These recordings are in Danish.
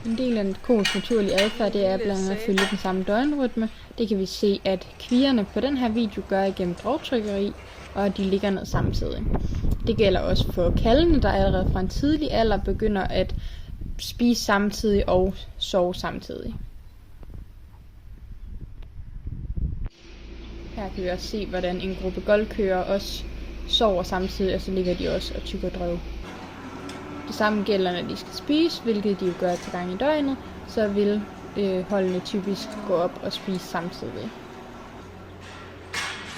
En del af koens naturlige adfærd, det er blandt andet at følge den samme døgnrytme. Det kan vi se, at kvierne på den her video gør igennem dragtrykkeri, og at de ligger ned samtidig. Det gælder også for kalvene, der allerede fra en tidlig alder begynder at spise samtidig og sove samtidig. Her kan vi også se, hvordan en gruppe goldkøer også sover samtidig, og så ligger de også og tykker drøv. Det samme gælder, når de skal spise, hvilket de jo gør til gang i døgnet, så vil holdene typisk gå op og spise samtidig.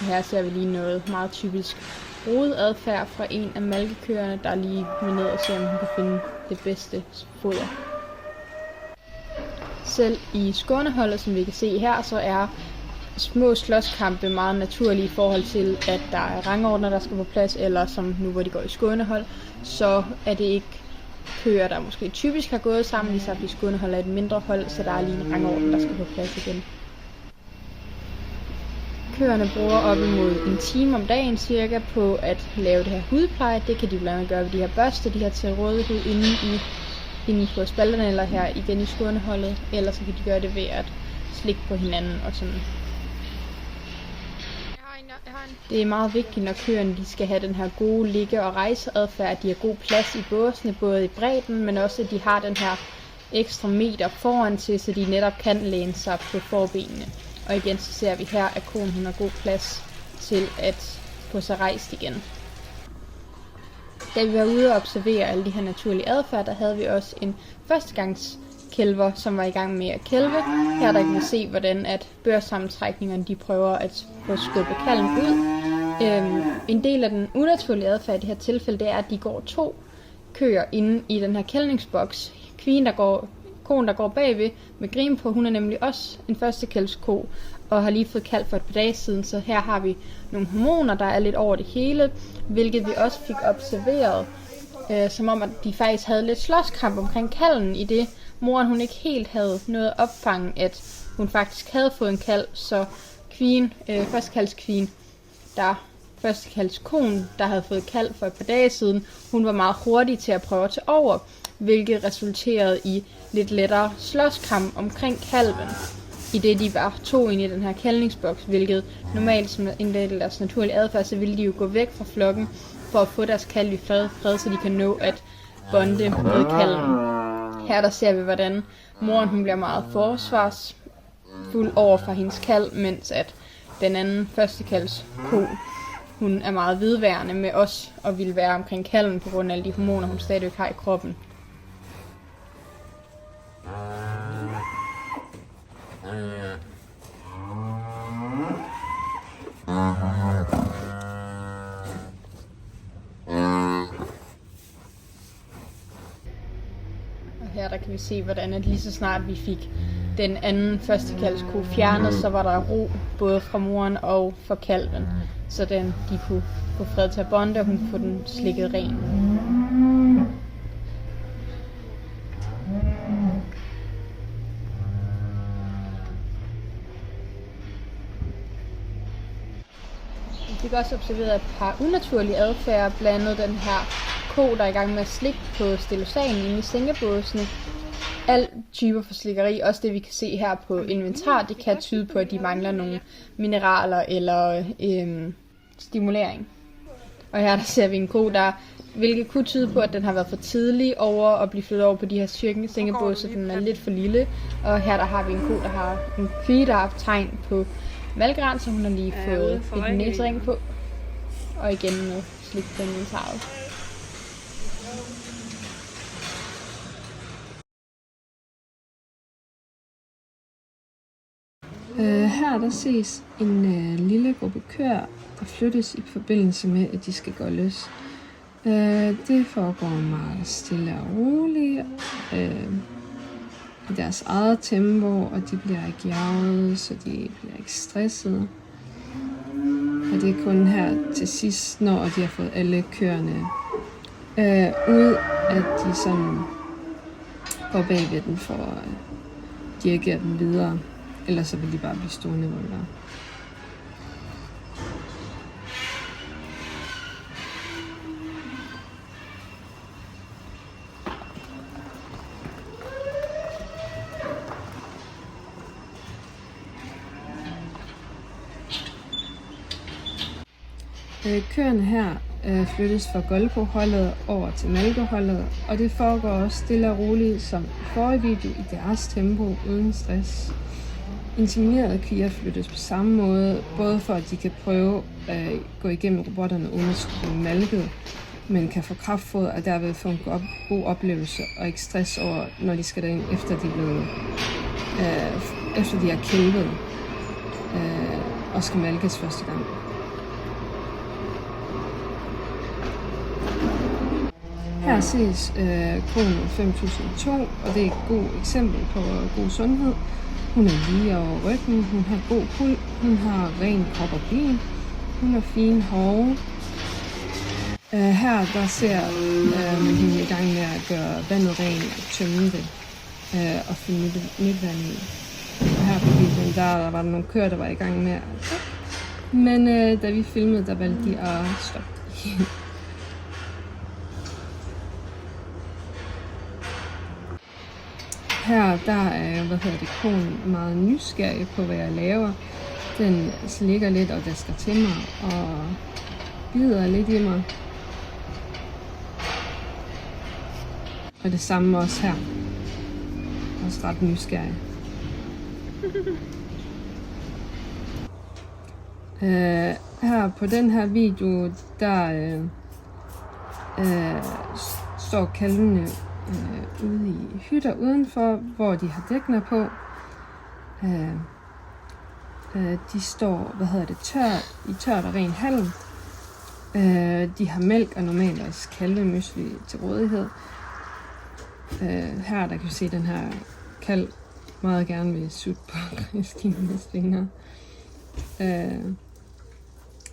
Her ser vi lige noget meget typisk rodadfærd fra en af malkekøerne, der lige vil ned og se, om hun kan finde det bedste foder. Selv i skåneholdet, som vi kan se her, så er små slåskampe meget naturlige i forhold til, at der er rangordner, der skal på plads, eller som nu, hvor de går i skånehold, så er det ikke køer, der måske typisk har gået sammen, lige så at de skånehold er et mindre hold, så der er lige en rangorden, der skal på plads igen. Køerne bruger op imod en time om dagen cirka på at lave det her hudpleje. Det kan de blandt andet gøre ved de her børster, de har til rådighed inde på spalterne eller her igen i skåneholdet. Eller så kan de gøre det ved at slikke på hinanden og sådan. Det er meget vigtigt, når køerne de skal have den her gode ligge- og rejseadfærd, at de har god plads i båsene, både i bredden, men også at de har den her ekstra meter foran til, så de netop kan læne sig på forbenene. Og igen så ser vi her, at koen hun har god plads til at få sig rejst igen. Da vi var ude og observere alle de her naturlige adfærd, der havde vi også en førstegangskælver, som var i gang med at kælve. Her der kan vi se, hvordan at børssammentrækningerne de prøver at få skubbet kalven ud. En del af den unaturlige adfærd i det her tilfælde, det er, at de går 2 køer inde i den her kælvningsboks. Koen, der går bagved med grim på, hun er nemlig også en førstekælvsko og har lige fået kalv for et par dage siden, så her har vi nogle hormoner, der er lidt over det hele, hvilket vi også fik observeret, som om at de faktisk havde lidt slåskamp omkring kalven, i det moren hun ikke helt havde noget at opfange, at hun faktisk havde fået en kalv, så førstekalvskvien, førstekalvskoen, der havde fået kalv for et par dage siden, hun var meget hurtig til at prøve at tage over, hvilket resulterede i lidt lettere slåskamp omkring kalven, i det de var 2 inde i den her kælvningsboks, hvilket normalt som en del af deres naturlige adfærd, så ville de jo gå væk fra flokken for at få deres kalv i fred, så de kan nå at bonde med kalven. Her der ser vi, hvordan moren hun bliver meget forsvarsfuld over for hendes kalv, mens at den anden førstekalvsko, hun er meget vedværende med os og vil være omkring kalven på grund af alle de hormoner, hun stadigvæk har i kroppen. Og her der kan vi se, hvordan at lige så snart vi fik den anden førstekalvsko fjernet, så var der ro både fra moren og fra kalven, så de kunne få fred til at bonde, og hun kunne få den slikket ren. Vi fik også observeret et par unaturlige adfærd, blandt andet den her ko, der er i gang med at slikke på stelosanen inde i sengebåsene. Alle typer for slikkeri, også det vi kan se her på inventar, det kan tyde på, at de mangler nogle mineraler eller stimulering. Og her der ser vi en ko, hvilket kunne tyde på, at den har været for tidlig over at blive flyttet over på de her sengebås, så den er lidt for lille. Og her der har vi en ko, der har en kvie, der har haft tegn på malkeren, så hun har lige fået en næsering på. Og igen med slik på inventaret. Her der ses en lille gruppe køer, der flyttes i forbindelse med, at de skal goldes. Det foregår meget stille og roligt, i deres eget tempo, og de bliver ikke jaget, så de bliver ikke stressede. Og det er kun her til sidst, når de har fået alle køerne ud, at de sådan går bag ved den for at dirigere dem videre. Ellers så vil de bare blive stående, hvor de er. Køerne her flyttes fra Golko-holdet over til Malko-holdet, og det foregår også stille og roligt som i forrige video i deres tempo, uden stress. Inseminerede kvier flyttes på samme måde, både for at de kan prøve at gå igennem robotterne uden at skulle blive malket, men kan få kraftfoder og derved få en god oplevelse og ikke stress over, når de skal derind, efter de har kælvet og skal malkes første gang. Her ses konen 5002, og det er et godt eksempel på god sundhed. Hun er lige over ryggen, hun har god pul, hun har ren krop og ben, hun har fine hove. Her der ser man hende i gang med at gøre vandet rent og tømme det og fylde nyt vand i. Og her på videoen der var der nogle køer, der var i gang med at men da vi filmede, der valgte de at stoppe. Her der er konen meget nysgerrig på, hvad jeg laver. Den ligger lidt og dasker til mig og bider lidt i mig. Og det samme også her. Også ret nysgerrig. Her på den her video, der står kalvene ude i hytter udenfor, hvor de har dækner på. De står, tørt og ren halm. De har mælk og normalt også kalvemysli til rådighed. Her der kan vi se den her kalv meget gerne vil sutte på Kristines fingre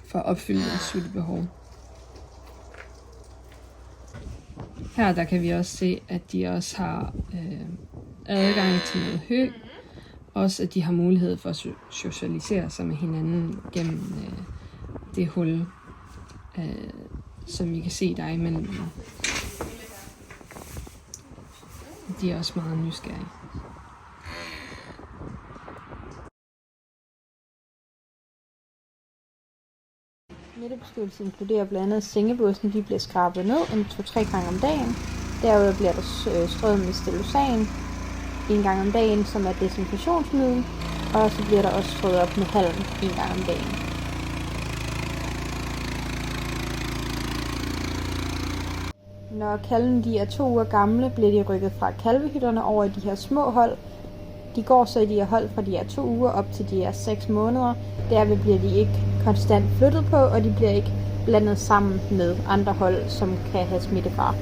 for at opfylde deres suttebehov. Her der kan vi også se, at de også har adgang til noget hø. Også at de har mulighed for at socialisere sig med hinanden gennem det hul, som I kan se der imellem. De er også meget nysgerrige. Midterbeskyttelse inkluderer blandt andet sengebåsen, de bliver skrabet ned 2-3 gange om dagen. Derudover bliver der strøget med Stelosan en gang om dagen, som er desinfektionsmiddel, og så bliver der også strøget op med halm en gang om dagen. Når kalvene de er 2 uger gamle, bliver de rykket fra kalvehytterne over i de her små hold. De går så i de her hold fra de er 2 uger op til de er 6 måneder. Derved bliver de ikke konstant flyttet på, og de bliver ikke blandet sammen med andre hold, som kan have smittefare.